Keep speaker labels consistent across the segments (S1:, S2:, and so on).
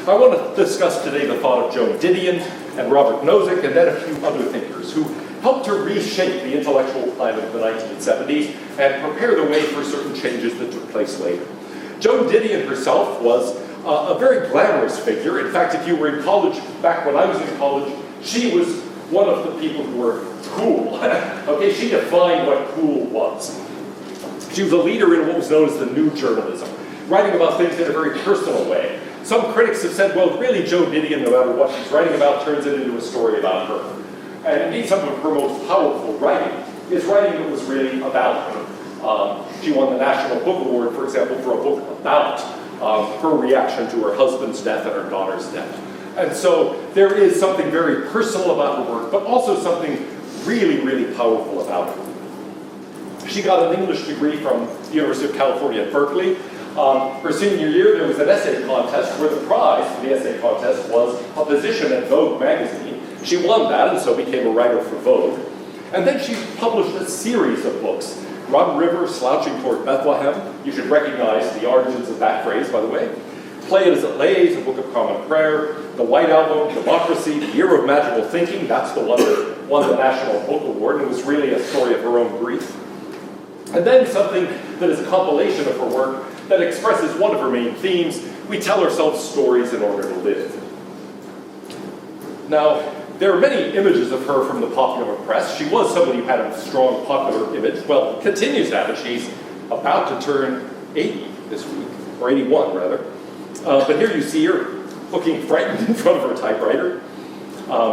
S1: I want to discuss today the thought of Joan Didion and Robert Nozick, and then a few other thinkers who helped to reshape the intellectual climate of the 1970s and prepare the way for certain changes that took place later. Joan Didion herself was a very glamorous figure. In fact, if you were in college, back when I was in college, she was one of the people who were cool. Okay, she defined what cool was. She was a leader in what was known as the new journalism, writing about things in a very personal way. Some critics have said, well, really, Joan Didion, no matter what she's writing about, turns it into a story about her. And indeed, some of her most powerful writing is writing that was really about her. She won the National Book Award, for example, for a book about her reaction to her husband's death and her daughter's death. And so there is something very personal about her work, but also something really, really powerful about her. She got an English degree from the University of California at Berkeley. Her senior year, there was an essay contest where the prize for the essay contest was a position at Vogue magazine. She won that and so became a writer for Vogue. And then she published a series of books. Run River, Slouching Toward Bethlehem. You should recognize the origins of that phrase, by the way. Play It As It Lays, A Book of Common Prayer. The White Album, Democracy, The Year of Magical Thinking. That's the one that won the National Book Award and was really a story of her own grief. And then something that is a compilation of her work that expresses one of her main themes: we tell ourselves stories in order to live. Now, there are many images of her from the popular press. She was somebody who had a strong popular image. Well, continues to have it. She's about to turn 80 this week, or 81 rather. But here you see her looking frightened in front of her typewriter.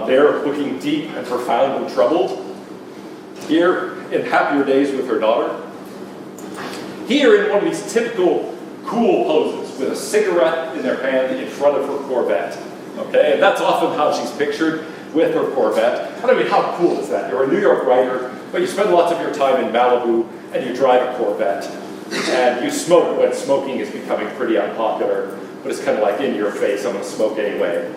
S1: There, looking deep and profound and troubled. Here, in happier days with her daughter. Here, in one of these typical cool poses, with a cigarette in their hand in front of her Corvette. Okay, and that's often how she's pictured, with her Corvette. And I mean, how cool is that? You're a New York writer, but you spend lots of your time in Malibu, and you drive a Corvette. And you smoke when smoking is becoming pretty unpopular, but it's kind of like in your face, I'm going to smoke anyway.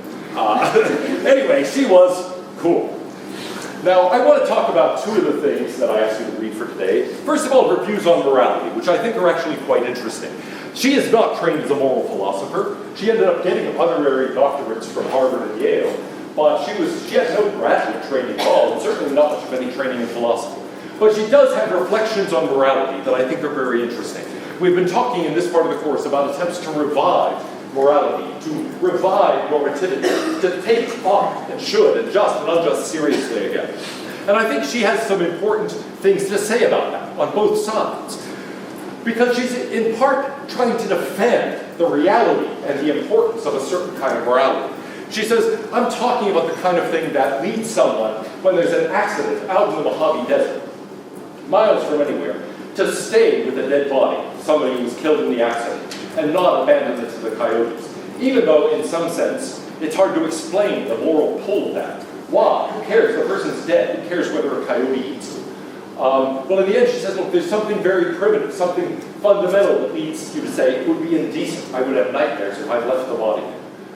S1: Anyway, she was cool. Now, I want to talk about two of the things that I asked you to read for today. First of all, her views on morality, which I think are actually quite interesting. She is not trained as a moral philosopher. She ended up getting honorary doctorates from Harvard and Yale, but she had no graduate training at all, and certainly not much of any training in philosophy. But she does have reflections on morality that I think are very interesting. We've been talking in this part of the course about attempts to revive morality, to revive normativity, to take ought and should and just and unjust seriously again. And I think she has some important things to say about that on both sides. Because she's in part trying to defend the reality and the importance of a certain kind of morality. She says, I'm talking about the kind of thing that leads someone when there's an accident out in the Mojave Desert, miles from anywhere, to stay with a dead body, somebody who was killed in the accident, and not abandon it to the coyotes. Even though, in some sense, it's hard to explain the moral pull of that. Why? Who cares? The person's dead. Who cares whether a coyote eats them? Well, in the end, she says, look, there's something very primitive, something fundamental that leads you to say, it would be indecent. I would have nightmares if I left the body.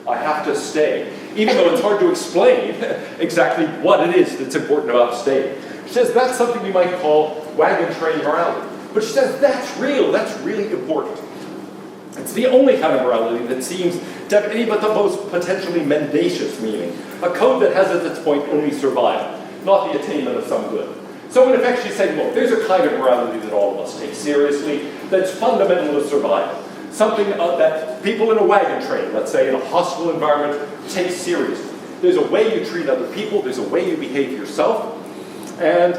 S1: I have to stay. Even though it's hard to explain exactly what it is that's important about staying. She says that's something we might call wagon train morality. But she says that's real, that's really important. It's the only kind of morality that seems to have any but the most potentially mendacious meaning. A code that has at its point only survival, not the attainment of some good. So in effect she's saying, look, there's a kind of morality that all of us take seriously that's fundamental to survival. Something that people in a wagon train, let's say in a hostile environment, take seriously. There's a way you treat other people, there's a way you behave yourself, and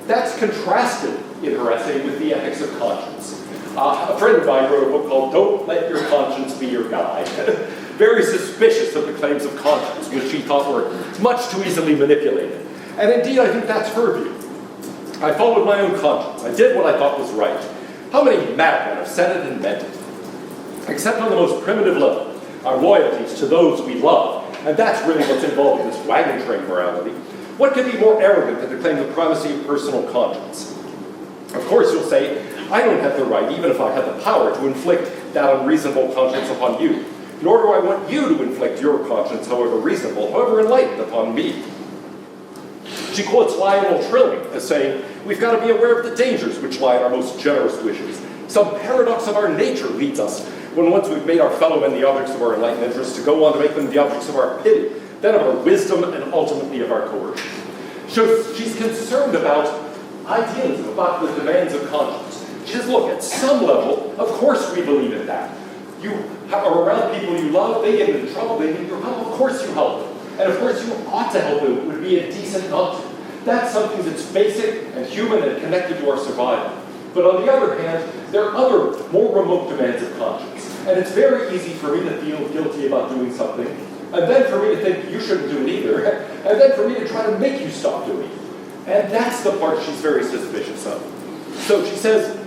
S1: that's contrasted in her essay with the ethics of conscience. A friend of mine wrote a book called Don't Let Your Conscience Be Your Guide. Very suspicious of the claims of conscience, which she thought were much too easily manipulated. And indeed, I think that's her view. I followed my own conscience. I did what I thought was right. How many madmen have said it and meant it? Except on the most primitive level, our loyalties to those we love. And that's really what's involved in this wagon train morality. What could be more arrogant than to claim the primacy of personal conscience? Of course, you'll say, I don't have the right, even if I had the power, to inflict that unreasonable conscience upon you. Nor do I want you to inflict your conscience, however reasonable, however enlightened, upon me. She quotes Lionel Trilling as saying, we've got to be aware of the dangers which lie in our most generous wishes. Some paradox of our nature leads us when once we've made our fellow men the objects of our enlightened interest, to go on to make them the objects of our pity, then of our wisdom, and ultimately of our coercion. So she's concerned about idealism, about the demands of conscience. She says, look, at some level, of course we believe in that. You are around people you love, they get into trouble, they need your help, of course you help them. And of course you ought to help them, it would be indecent not to. That's something that's basic and human and connected to our survival. But on the other hand, there are other, more remote demands of conscience. And it's very easy for me to feel guilty about doing something, and then for me to think you shouldn't do it either, and then for me to try to make you stop doing it. And that's the part she's very suspicious of. So she says,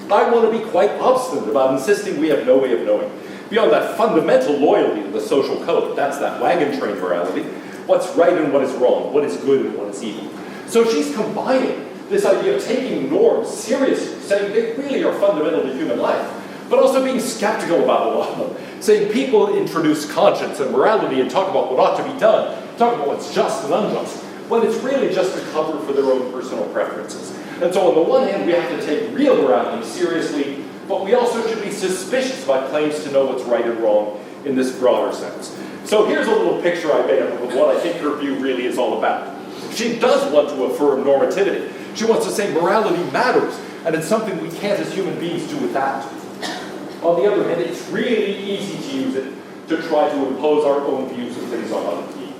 S1: I want to be quite obstinate about insisting we have no way of knowing. Beyond that fundamental loyalty to the social code, that's that wagon train morality, what's right and what is wrong, what is good and what is evil. So she's combining this idea of taking norms seriously, saying they really are fundamental to human life, but also being skeptical about a lot of them, saying people introduce conscience and morality and talk about what ought to be done, talk about what's just and unjust, when it's really just a cover for their own personal preferences. And so on the one hand, we have to take real morality seriously, but we also should be suspicious about claims to know what's right and wrong in this broader sense. So here's a little picture I made up of what I think her view really is all about. She does want to affirm normativity. She wants to say morality matters, and it's something we can't as human beings do without. On the other hand, it's really easy to use it to try to impose our own views of things on other people.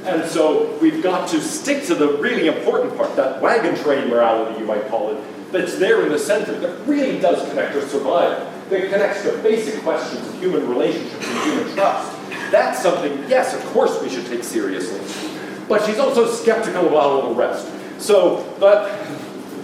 S1: And so we've got to stick to the really important part, that wagon train morality, you might call it, that's there in the center, that really does connect to survival, that connects to basic questions of human relationships and human trust. That's something, yes, of course we should take seriously. But she's also skeptical about all the rest. So, that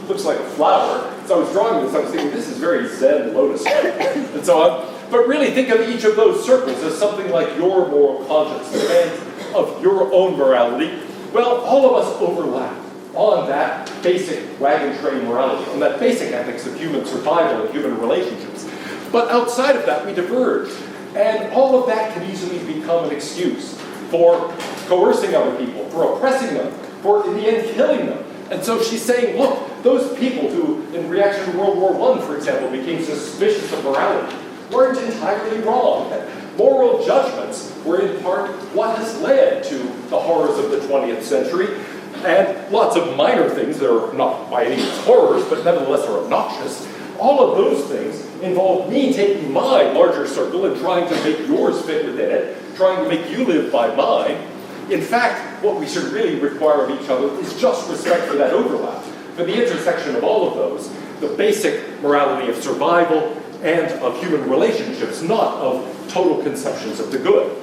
S1: looks like a flower. So I was drawing this, I was thinking, this is very Zen lotus and so on. But really think of each of those circles as something like your moral conscience, the demands of your own morality. Well, all of us overlap on that basic wagon train morality, on that basic ethics of human survival and human relationships. But outside of that, we diverge. And all of that can easily become an excuse for coercing other people, for oppressing them, for, in the end, killing them. And so she's saying, look, those people who, in reaction to World War I, for example, became suspicious of morality, weren't entirely wrong. Moral judgments were in part what has led to the horrors of the 20th century, and lots of minor things that are not by any means horrors, but nevertheless are obnoxious. All of those things involve me taking my larger circle and trying to make yours fit within it, trying to make you live by mine. In fact, what we should really require of each other is just respect for that overlap, for the intersection of all of those, the basic morality of survival and of human relationships, not of total conceptions of the good.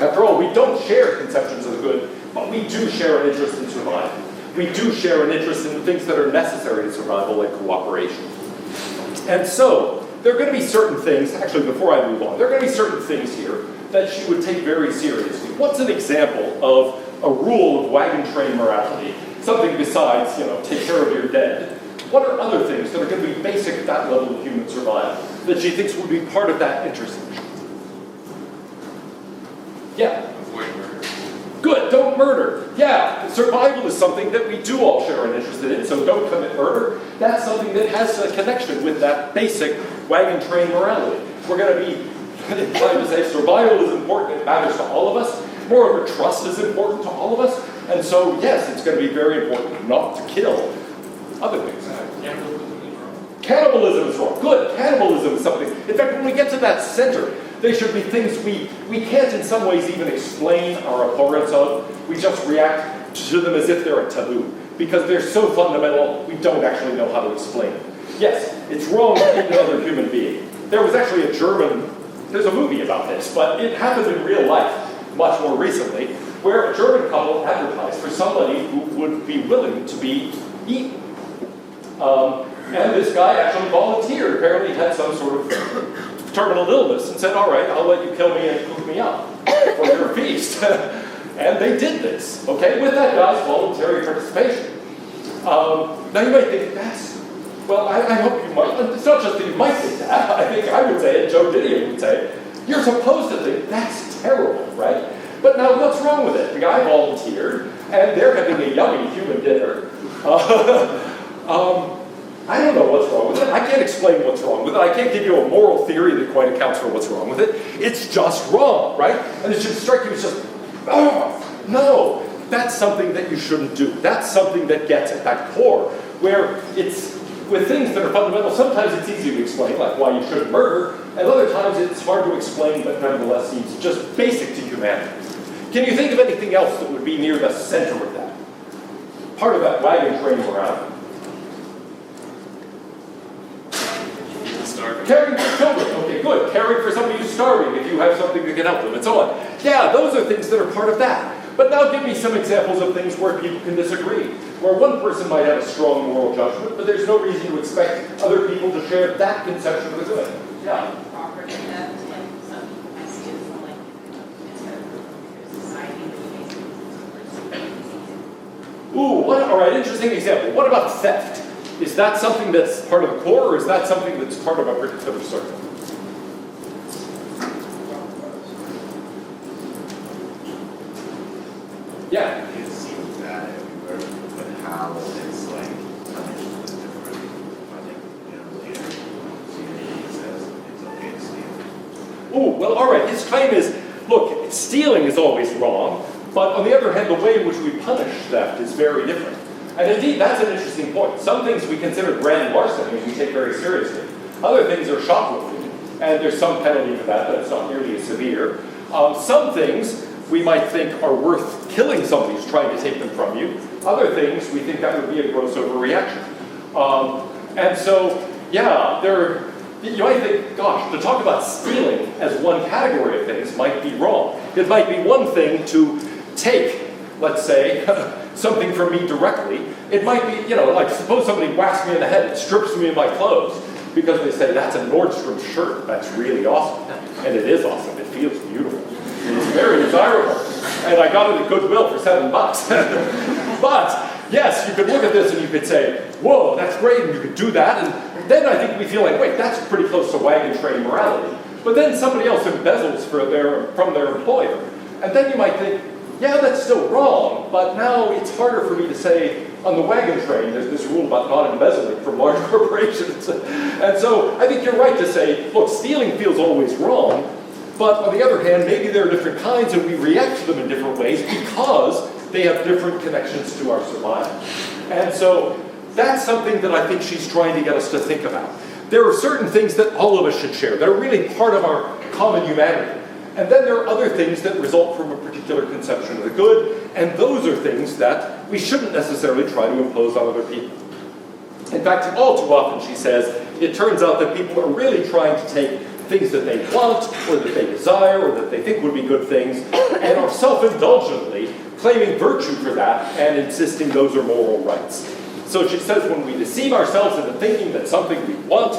S1: After all, we don't share conceptions of the good, but we do share an interest in survival. We do share an interest in the things that are necessary to survival, like cooperation. And so, there are going to be certain things, actually before I move on, there are going to be certain things here that she would take very seriously. What's an example of a rule of wagon train morality? Something besides, take care of your dead. What are other things that are going to be basic at that level of human survival that she thinks would be part of that intersection? Yeah?
S2: Avoid murder.
S1: Good, don't murder. Yeah, survival is something that we do all share an interest in, so don't commit murder. That's something that has a connection with that basic wagon train morality. We're going to be trying to say survival is important, it matters to all of us. Moreover, trust is important to all of us. And so, yes, it's going to be very important not to kill other things.
S2: Cannibalism is wrong.
S1: Cannibalism is wrong. Good, cannibalism is something. In fact, when we get to that center, they should be things we can't in some ways even explain our abhorrence of. We just react to them as if they're a taboo. Because they're so fundamental, we don't actually know how to explain them. Yes, it's wrong to eat another human being. There was actually there's a movie about this, but it happened in real life much more recently, where a German couple advertised for somebody who would be willing to be eaten. And this guy actually volunteered, apparently had some sort of terminal illness, and said, all right, I'll let you kill me and cook me up for your feast. And they did this, okay, with that guy's voluntary participation. Now you might think, I hope you might, it's not just that you might think that, I think I would say it, Joan Didion would say it, you're supposed to think, that's terrible, right? But now what's wrong with it? The guy volunteered, and they're having a yummy human dinner. I don't know what's wrong with it. I can't explain what's wrong with it. I can't give you a moral theory that quite accounts for what's wrong with it. It's just wrong, right? And it should strike you as just, oh, no, that's something that you shouldn't do. That's something that gets at that core, where it's, with things that are fundamental, sometimes it's easy to explain, like why you shouldn't murder, and other times it's hard to explain, but nevertheless seems just basic to humanity. Can you think of anything else that would be near the center of that? Part of that wagon train morality.
S2: Starving.
S1: Caring for children, okay, good. Caring for somebody who's starving, if you have something that can help them, and so on. Yeah, those are things that are part of that. But now give me some examples of things where people can disagree, where one person might have a strong moral judgment, but there's no reason to expect other people to share that conception of the good. Yeah.
S3: Property theft, and some people might see it as like it's better for society to
S1: Ooh, all right, interesting example. What about theft? Is that something that's part of the core, or is that something that's part of a particular circle? Yeah.
S4: It seems that everywhere, but how it's like punished is different. I think, later, CNN says it's okay to steal.
S1: Ooh, well, all right. His claim is, look, stealing is always wrong, but on the other hand, the way in which we punish theft is very different. And indeed, that's an interesting point. Some things we consider grand larceny and we take very seriously. Other things are shoplifting, and there's some penalty for that, but it's not nearly as severe. Some things we might think are worth killing somebody who's trying to take them from you. Other things we think that would be a gross overreaction. And so, yeah, you might think, gosh, to talk about stealing as one category of things might be wrong. It might be one thing to take, let's say, something from me directly. It might be, like suppose somebody whacks me in the head and strips me of my clothes because they say, that's a Nordstrom shirt. That's really awesome. And it is awesome. It feels beautiful. It's very desirable. And I got it at Goodwill for $7. But, yes, you could look at this and you could say, whoa, that's great, and you could do that. And then I think we feel like, wait, that's pretty close to wagon train morality. But then somebody else embezzles from their employer. And then you might think, yeah, that's still wrong, but now it's harder for me to say, on the wagon train, there's this rule about not embezzling from large corporations. And so I think you're right to say, look, stealing feels always wrong, but on the other hand, maybe there are different kinds and we react to them in different ways because they have different connections to our survival. And so that's something that I think she's trying to get us to think about. There are certain things that all of us should share. They're really part of our common humanity. And then there are other things that result from a particular conception of the good, and those are things that we shouldn't necessarily try to impose on other people. In fact, all too often, she says, it turns out that people are really trying to take things that they want, or that they desire, or that they think would be good things, and are self-indulgently claiming virtue for that and insisting those are moral rights. So she says when we deceive ourselves into thinking that something we want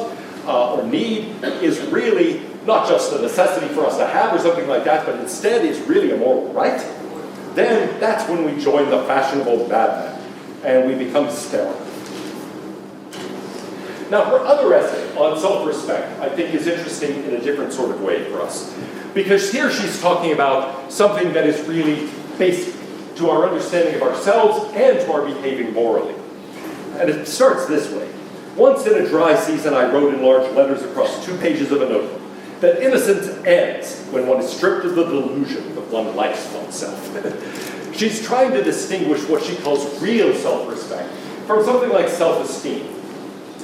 S1: or need is really not just a necessity for us to have or something like that, but instead is really a moral right, then that's when we join the fashionable bad men and we become sterile. Now, her other essay on self-respect, I think, is interesting in a different sort of way for us. Because here she's talking about something that is really basic to our understanding of ourselves and to our behaving morally. And it starts this way. Once in a dry season, I wrote in large letters across 2 pages of a notebook that innocence ends when one is stripped of the delusion that one likes oneself. She's trying to distinguish what she calls real self-respect from something like self-esteem.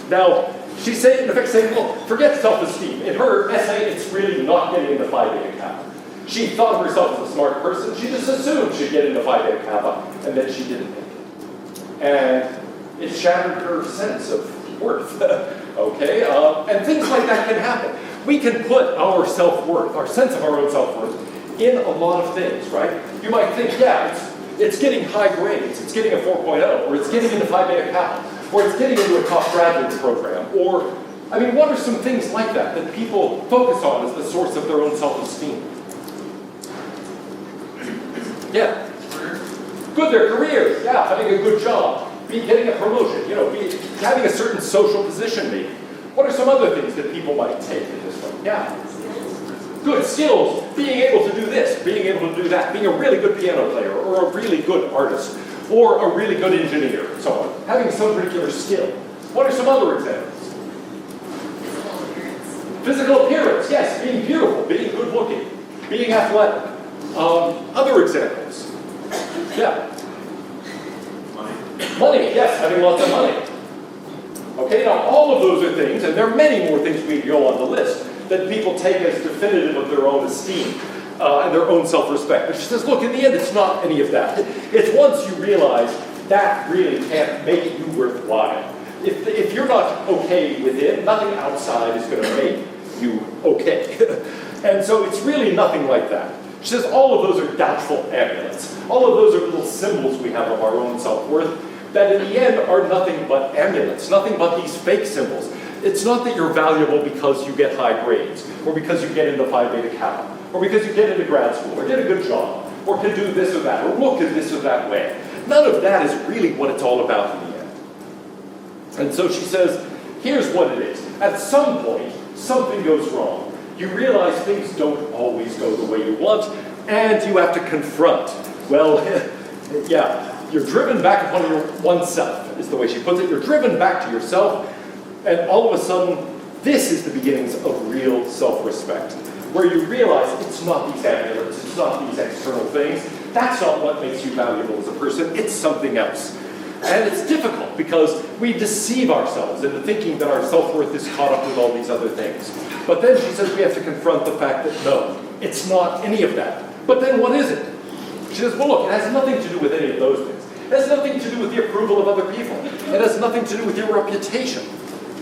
S1: Now, she's saying, in effect saying, well, forget self-esteem. In her essay, it's really not getting into Phi Beta Kappa. She thought of herself as a smart person. She just assumed she'd get into Phi Beta Kappa, and then she didn't make it. And it shattered her sense of worth, okay? And things like that can happen. We can put our self-worth, our sense of our own self-worth, in a lot of things, right? You might think, yeah, it's getting high grades, it's getting a 4.0, or it's getting into Phi Beta Kappa, or it's getting into a top graduate program, or, I mean, what are some things like that that people focus on as the source of their own self-esteem? Yeah. Good, their careers, yeah, having a good job, getting a promotion, having a certain social position maybe. What are some other things that people might take in this way? Yeah. Good skills, being able to do this, being able to do that, being a really good piano player, or a really good artist, or a really good engineer, and so on. Having some particular skill. What are some other examples? Physical appearance, yes, being beautiful, being good looking, being athletic. Other examples. Yeah. Money, yes, having lots of money. Okay, now all of those are things, and there are many more things we can go on the list, that people take as definitive of their own esteem and their own self-respect. But she says, look, in the end, it's not any of that. It's once you realize that really can't make you worthwhile. If you're not okay with it, nothing outside is going to make you okay. And so it's really nothing like that. She says all of those are doubtful amulets. All of those are little symbols we have of our own self-worth that in the end are nothing but amulets, nothing but these fake symbols. It's not that you're valuable because you get high grades, or because you get into Phi Beta Kappa, or because you get into grad school, or get a good job, or can do this or that, or look at this or that way. None of that is really what it's all about in the end. And so she says, here's what it is. At some point, something goes wrong. You realize things don't always go the way you want, and you have to confront. Well, yeah, you're driven back upon oneself, is the way she puts it. You're driven back to yourself, and all of a sudden, this is the beginnings of real self-respect, where you realize it's not these amulets, it's not these external things. That's not what makes you valuable as a person. It's something else. And it's difficult because we deceive ourselves into thinking that our self-worth is caught up with all these other things. But then she says we have to confront the fact that no, it's not any of that. But then what is it? She says, well, look, it has nothing to do with any of those things. It has nothing to do with the approval of other people. It has nothing to do with your reputation.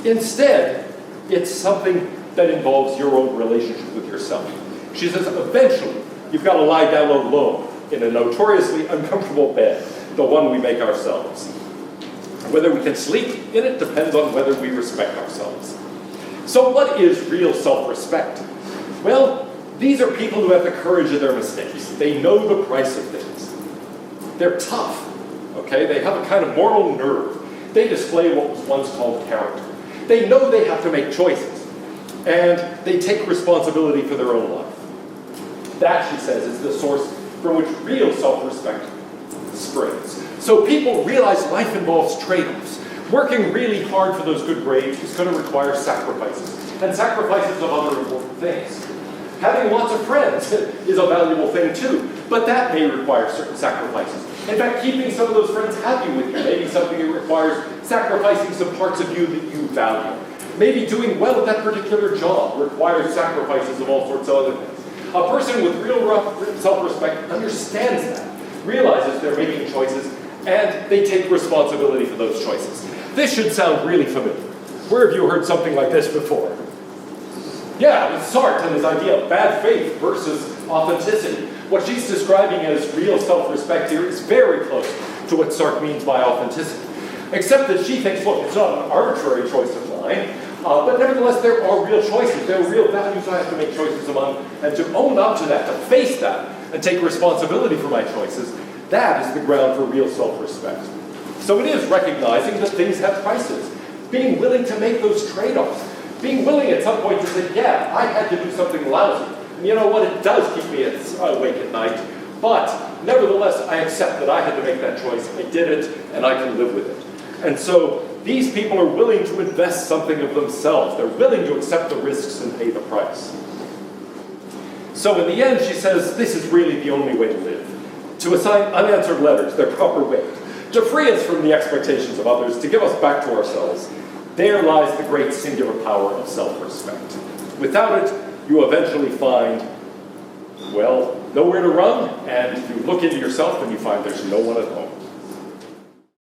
S1: Instead, it's something that involves your own relationship with yourself. She says, eventually, you've got to lie down alone in a notoriously uncomfortable bed, the one we make ourselves. Whether we can sleep in it depends on whether we respect ourselves. So what is real self-respect? Well, these are people who have the courage of their mistakes. They know the price of things. They're tough, okay? They have a kind of moral nerve. They display what was once called character. They know they have to make choices, and they take responsibility for their own life. That, she says, is the source from which real self-respect springs. So people realize life involves trade-offs. Working really hard for those good grades is going to require sacrifices, and sacrifices of other important things. Having lots of friends is a valuable thing too, but that may require certain sacrifices. In fact, keeping some of those friends happy with you may be something that requires sacrificing some parts of you that you value. Maybe doing well at that particular job requires sacrifices of all sorts of other things. A person with real self-respect understands that, realizes they're making choices, and they take responsibility for those choices. This should sound really familiar. Where have you heard something like this before? Yeah, with Sartre and his idea of bad faith versus authenticity. What she's describing as real self-respect here is very close to what Sartre means by authenticity. Except that she thinks, look, it's not an arbitrary choice of mine, but nevertheless there are real choices. There are real values I have to make choices among, and to own up to that, to face that, and take responsibility for my choices, that is the ground for real self-respect. So it is recognizing that things have prices, being willing to make those trade-offs, being willing at some point to say, yeah, I had to do something lousy. And you know what, it does keep me awake at night, but nevertheless, I accept that I had to make that choice. I did it, and I can live with it. And so these people are willing to invest something of themselves. They're willing to accept the risks and pay the price. So in the end, she says, this is really the only way to live. To assign unanswered letters their proper weight, to free us from the expectations of others, to give us back to ourselves. There lies the great singular power of self-respect. Without it, you eventually find, well, nowhere to run, and you look into yourself and you find there's no one at home.